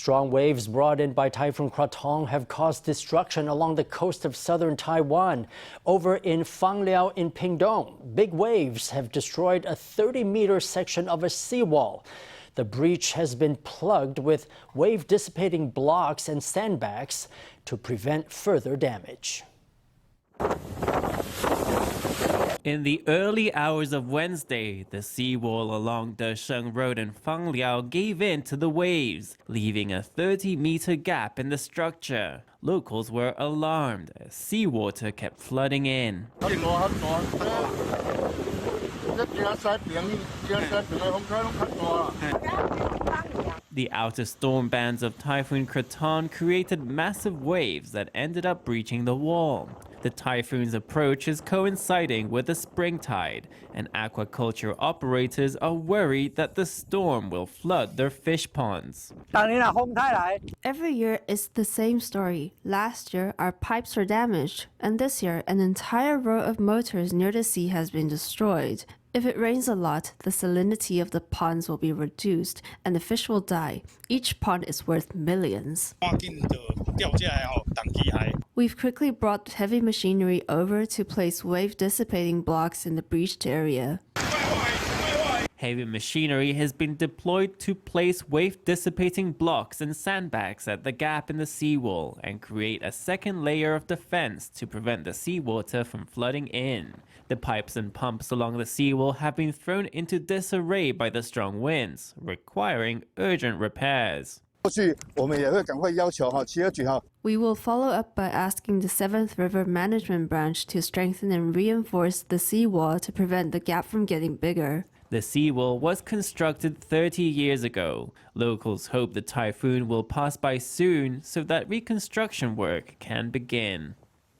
Strong waves brought in by Typhoon Krathon have caused destruction along the coast of southern Taiwan. Over in Fangliao in Pingtung, big waves have destroyed a 30-meter section of a seawall. The breach has been plugged with wave-dissipating blocks and sandbags to prevent further damage. In the early hours of Wednesday, the seawall along Desheng Road in Fangliao gave in to the waves, leaving a 30-meter gap in the structure. Locals were alarmed as seawater kept flooding in. The outer storm bands of Typhoon Krathon created massive waves that ended up breaching the wall. The typhoon's approach is coinciding with the spring tide, and aquaculture operators are worried that the storm will flood their fish ponds. Every year it's the same story. Last year our pipes were damaged, and this year an entire row of motors near the sea has been destroyed. If it rains a lot, the salinity of the ponds will be reduced and the fish will die. Each pond is worth millions. We've quickly brought heavy machinery over to place wave-dissipating blocks in the breached area. Heavy machinery has been deployed to place wave-dissipating blocks and sandbags at the gap in the seawall and create a second layer of defense to prevent the seawater from flooding in. The pipes and pumps along the seawall have been thrown into disarray by the strong winds, requiring urgent repairs. We will follow up by asking the 7th River Management Branch to strengthen and reinforce the seawall to prevent the gap from getting bigger. The seawall was constructed 30 years ago. Locals hope the typhoon will pass by soon so that reconstruction work can begin.